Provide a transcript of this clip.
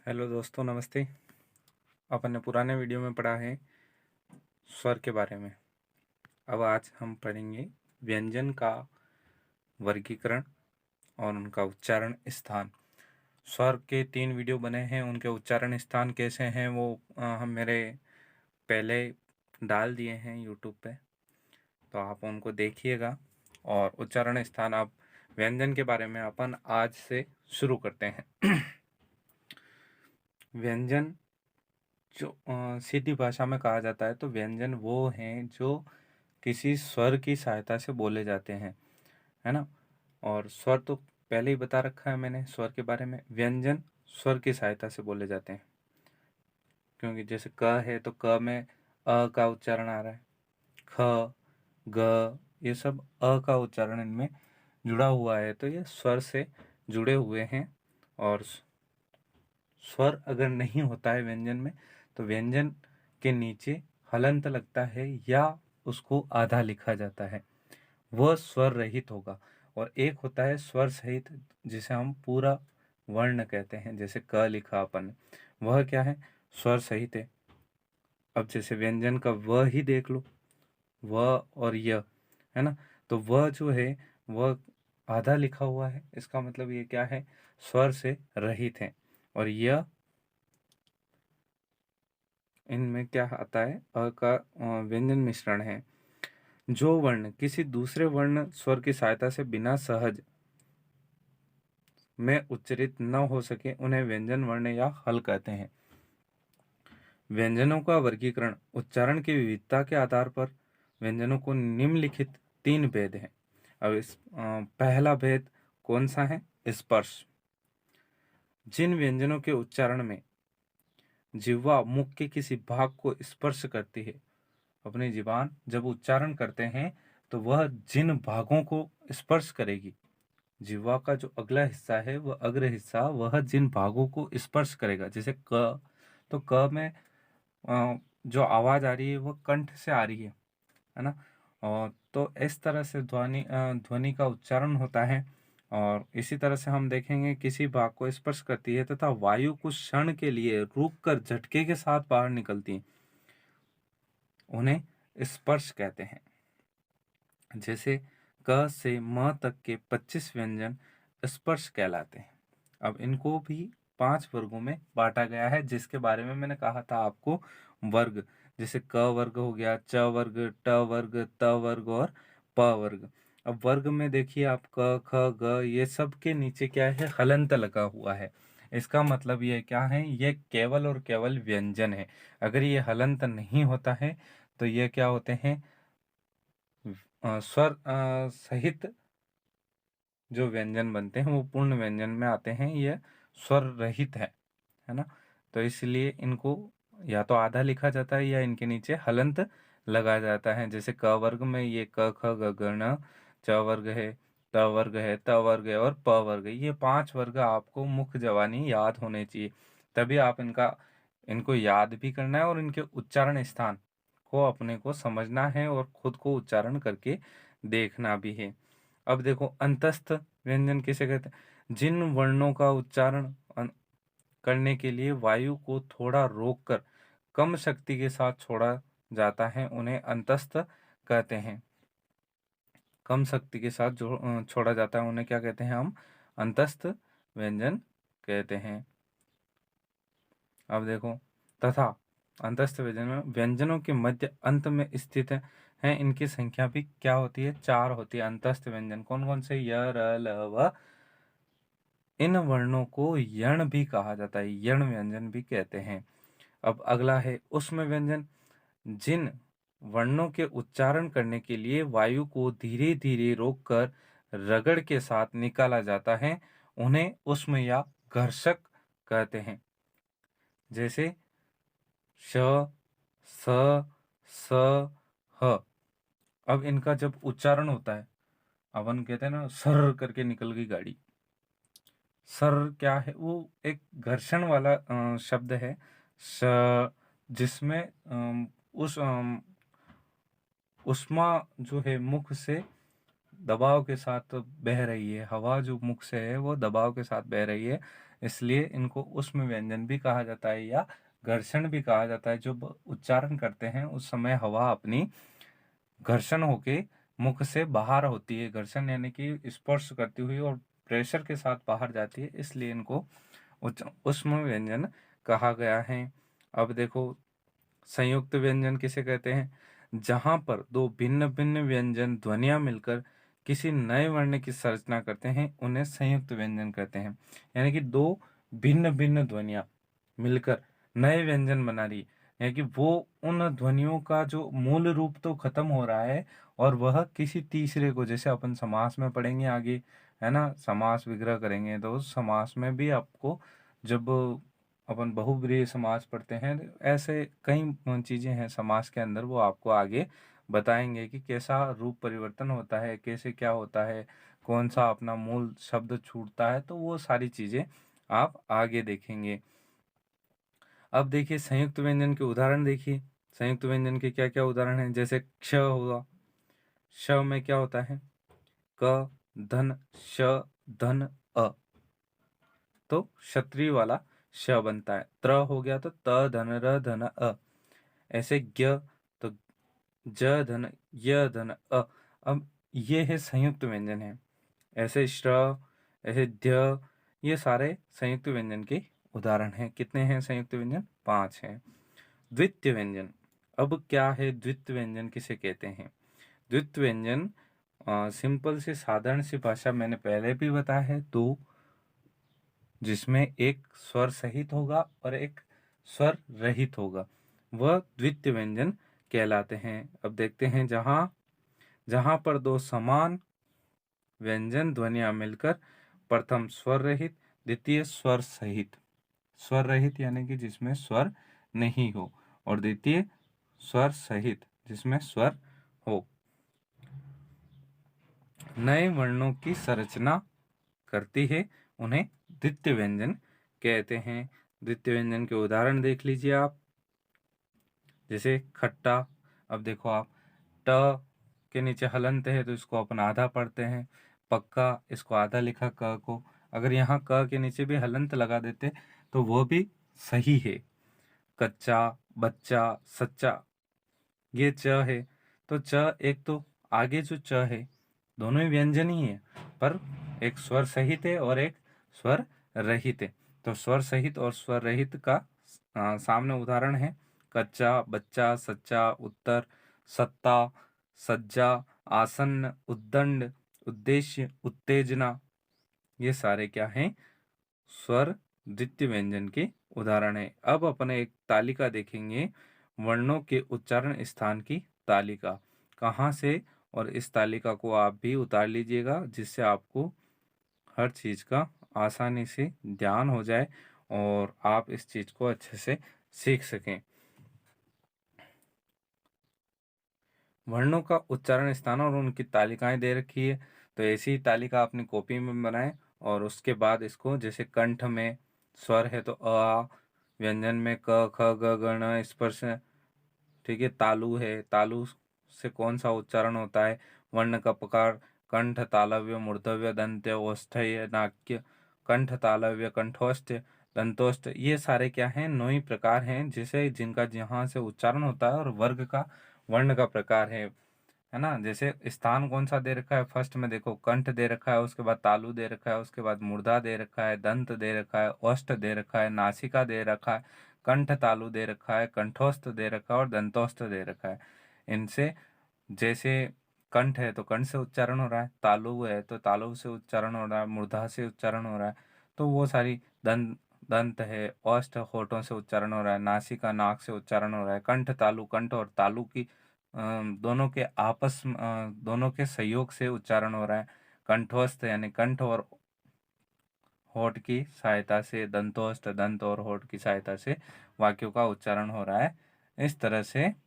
Hello दोस्तों, नमस्ते। अपन ने पुराने वीडियो में पढ़ा है स्वर के बारे में। अब आज हम पढ़ेंगे व्यंजन का वर्गीकरण और उनका उच्चारण स्थान। स्वर के 3 वीडियो बने हैं, उनके उच्चारण स्थान कैसे हैं वो हम मेरे पहले डाल दिए हैं यूट्यूब पे, तो आप उनको देखिएगा। और उच्चारण स्थान, अब व्यंजन के बारे में अपन आज से शुरू करते हैं। व्यंजन जो सीधी भाषा में कहा जाता है तो व्यंजन वो हैं जो किसी स्वर की सहायता से बोले जाते हैं, है ना। और स्वर तो पहले ही बता रखा है मैंने स्वर के बारे में। व्यंजन स्वर की सहायता से बोले जाते हैं, क्योंकि जैसे क है तो क में अ का उच्चारण आ रहा है। ख, ग, ये सब अ का उच्चारण इनमें जुड़ा हुआ है, तो ये स्वर से जुड़े हुए हैं। और स्वर अगर नहीं होता है व्यंजन में तो व्यंजन के नीचे हलंत लगता है या उसको आधा लिखा जाता है, वह स्वर रहित होगा। और एक होता है स्वर सहित, जिसे हम पूरा वर्ण कहते हैं। जैसे क लिखा अपन ने, वह क्या है? स्वर सहित है। अब जैसे व्यंजन का वह ही देख लो, वह और यह, है ना। तो वह जो है वह आधा लिखा हुआ है, इसका मतलब ये क्या है? स्वर से रहित है। और यह, इनमें क्या आता है? अ का व्यंजन मिश्रण है। जो वर्ण किसी दूसरे वर्ण स्वर की सहायता से बिना सहज में उच्चरित न हो सके उन्हें व्यंजन वर्ण या हल कहते हैं। व्यंजनों का वर्गीकरण उच्चारण की विविधता के आधार पर व्यंजनों को निम्नलिखित 3 भेद हैं। अब पहला भेद कौन सा है? स्पर्श। जिन व्यंजनों के उच्चारण में जिह्वा मुख के किसी भाग को स्पर्श करती है, अपनी जीभान जब उच्चारण करते हैं तो वह जिन भागों को स्पर्श करेगी, जिह्वा का जो अगला हिस्सा है, वह अग्र हिस्सा, वह जिन भागों को स्पर्श करेगा, जैसे क, तो क में जो आवाज आ रही है वह कंठ से आ रही है ना। और तो इस तरह से ध्वनि का उच्चारण होता है। और इसी तरह से हम देखेंगे किसी भाग को स्पर्श करती है तथा वायु कुछ क्षण के लिए रुक कर झटके के साथ बाहर निकलती है, उन्हें स्पर्श कहते हैं। जैसे क से म तक के 25 व्यंजन स्पर्श कहलाते हैं। अब इनको भी 5 वर्गों में बांटा गया है, जिसके बारे में मैंने कहा था आपको वर्ग। जैसे क वर्ग हो गया, च वर्ग, ट वर्ग, त वर्ग और प वर्ग। अब वर्ग में देखिए आप, क, ख, ग, ये सब के नीचे क्या है? हलंत लगा हुआ है। इसका मतलब ये क्या है? ये केवल और केवल व्यंजन है। अगर ये हलंत नहीं होता है तो ये क्या होते हैं? स्वर सहित जो व्यंजन बनते हैं वो पूर्ण व्यंजन में आते हैं। ये स्वर रहित है ना। तो इसलिए इनको या तो आधा लिखा जाता है या इनके नीचे हलंत लगा जाता है। जैसे क वर्ग में ये क, ख, ग, घ, ण, च वर्ग है, त वर्ग है, त वर्ग है और प वर्ग है। ये 5 वर्ग आपको मुख्य जवानी याद होने चाहिए, तभी आप इनको याद भी करना है और इनके उच्चारण स्थान को अपने को समझना है और खुद को उच्चारण करके देखना भी है। अब देखो, अंतस्थ व्यंजन किसे कहते हैं? जिन वर्णों का उच्चारण करने के लिए वायु को थोड़ा रोककर कम शक्ति के साथ छोड़ा जाता है, उन्हें अंतस्थ कहते हैं। कम शक्ति के साथ जो छोड़ा जाता है उन्हें क्या कहते हैं? हम अंतस्थ व्यंजन कहते हैं। अब देखो, तथा अंतस्थ व्यंजन में व्यंजनों के मध्य अंत में स्थित है, इनकी संख्या भी क्या होती है? 4 होती है। अंतस्थ व्यंजन कौन कौन से? य, र, ल, व। इन वर्णों को यण भी कहा जाता है, यण व्यंजन भी कहते हैं। अब अगला है उष्म व्यंजन। जिन वर्णों के उच्चारण करने के लिए वायु को धीरे धीरे रोककर रगड़ के साथ निकाला जाता है, उन्हें उष्म या घर्षक कहते हैं। जैसे श, स, स, ह। अब इनका जब उच्चारण होता है, अपन कहते हैं ना, सर करके निकल गई गाड़ी। सर क्या है? वो एक घर्षण वाला शब्द है। स, जिसमें उष्मा जो है मुख से दबाव के साथ बह रही है, हवा जो मुख से है वो दबाव के साथ बह रही है, इसलिए इनको उष्म व्यंजन भी कहा जाता है या घर्षण भी कहा जाता है। जो उच्चारण करते हैं उस समय हवा अपनी घर्षण होके मुख से बाहर होती है। घर्षण यानी कि स्पर्श करती हुई और प्रेशर के साथ बाहर जाती है, इसलिए इनको उष्म व्यंजन कहा गया है। अब देखो, संयुक्त व्यंजन किसे कहते हैं? जहां पर दो भिन्न भिन्न व्यंजन ध्वनियां मिलकर किसी नए वर्ण की संरचना करते हैं, उन्हें संयुक्त व्यंजन कहते हैं। यानी कि दो भिन्न भिन्न ध्वनियां मिलकर नए व्यंजन बना रही, यानी कि वो उन ध्वनियों का जो मूल रूप तो खत्म हो रहा है और वह किसी तीसरे को, जैसे अपन समास में पढ़ेंगे आगे, है ना, समास विग्रह करेंगे तो उस समास में भी आपको, जब अपन बहुब्रीहि समास पढ़ते हैं, ऐसे कई चीजें हैं समास के अंदर, वो आपको आगे बताएंगे कि कैसा रूप परिवर्तन होता है, कैसे क्या होता है, कौन सा अपना मूल शब्द छूटता है, तो वो सारी चीजें आप आगे देखेंगे। अब देखिए संयुक्त व्यंजन के उदाहरण देखिए। संयुक्त व्यंजन के क्या क्या उदाहरण हैं? जैसे क्ष हुआ, श में क्या होता है? क धन श धन अ, तो क्षत्रिय वाला श बनता है। त्र हो गया तो त धन र धन अ। ऐसे ज्ञ तो ज धन य धन अ। अब ये है संयुक्त व्यंजन है। ऐसे श्र, ऐसे ध्य, ये सारे संयुक्त व्यंजन के उदाहरण हैं। कितने हैं संयुक्त व्यंजन? 5 हैं। द्वितीय व्यंजन। अब क्या है द्वितीय व्यंजन, किसे कहते हैं? द्वितीय व्यंजन सिंपल से साधारण सी भाषा मैंने पहले भी बताया है, दो जिसमें एक स्वर सहित होगा और एक स्वर रहित होगा, वह द्वितीय व्यंजन कहलाते हैं। अब देखते हैं, जहां जहां पर दो समान व्यंजन ध्वनियां मिलकर प्रथम स्वर रहित, द्वितीय स्वर सहित। स्वर रहित यानी कि जिसमें स्वर नहीं हो, और द्वितीय स्वर सहित जिसमें स्वर हो, नए वर्णों की संरचना करती है, उन्हें द्वितीय व्यंजन कहते हैं। द्वितीय व्यंजन के उदाहरण देख लीजिए आप। जैसे खट्टा। अब देखो आप, ट के नीचे हलंत है तो इसको अपन आधा पढ़ते हैं। पक्का, इसको आधा लिखा क को। अगर यहाँ क के नीचे भी हलंत लगा देते तो वो भी सही है। कच्चा, बच्चा, सच्चा, ये च है। तो च, एक तो आगे जो च है दोनों ही व्यंजन ही है, पर एक स्वर सहित है और एक स्वर रहित है। तो स्वर सहित और स्वर रहित का सामने उदाहरण है कच्चा, बच्चा, सच्चा, उत्तर, सत्ता, सज्जा, आसन्न, उद्दंड, उद्देश्य, उत्तेजना, ये सारे क्या हैं? स्वर द्वितीय व्यंजन के उदाहरण है। अब अपन एक तालिका देखेंगे, वर्णों के उच्चारण स्थान की तालिका। कहाँ से? और इस तालिका को आप भी उतार लीजिएगा, जिससे आपको हर चीज का आसानी से ध्यान हो जाए और आप इस चीज को अच्छे से सीख सकें। वर्णों का उच्चारण स्थान और उनकी तालिकाएं दे रखी है, तो ऐसी ही तालिका अपनी कॉपी में बनाएं और उसके बाद इसको, जैसे कंठ में स्वर है तो अ आ, व्यंजन में क ख ग ग ण स्पर्श है, ठीक है। तालु है, तालु से कौन सा उच्चारण होता है? वर्ण का प्रकार कंठ, तालव्य, मूर्धव्य, दंत्य, ओष्ठ्य, नाक्य, कंठ, तालव्य, कंठोष्ठ, दंतोष्ठ, ये सारे क्या हैं? 9 ही प्रकार हैं, जिसे जिनका जहाँ से उच्चारण होता है, और वर्ग का, वर्ण का प्रकार है ना। जैसे स्थान कौन सा दे रखा है? फर्स्ट में देखो कंठ दे रखा है, उसके बाद तालु दे रखा है, उसके बाद मूर्धा दे रखा है, दंत दे रखा है, ओष्ठ दे रखा है, नासिका दे रखा है, कंठ तालु दे रखा है, कंठोस्थ दे रखा है और दंतोस्थ दे रखा है। इनसे, जैसे कंठ है तो कंठ से उच्चारण हो रहा है, तालु है तो तालु से उच्चारण हो रहा है, मूर्धा से उच्चारण हो रहा है, तो वो सारी दंत, दंत है, ओष्ठ होठों से उच्चारण हो रहा है, नासिका नाक से उच्चारण हो रहा है, कंठ तालु, कंठ और तालु की दोनों के आपस में दोनों के सहयोग से उच्चारण हो रहा है। कंठोस्थ यानी कंठ और होठ की सहायता से, दंतोस्थ दंत और होठ की सहायता से वाक्यों का उच्चारण हो रहा है। इस तरह से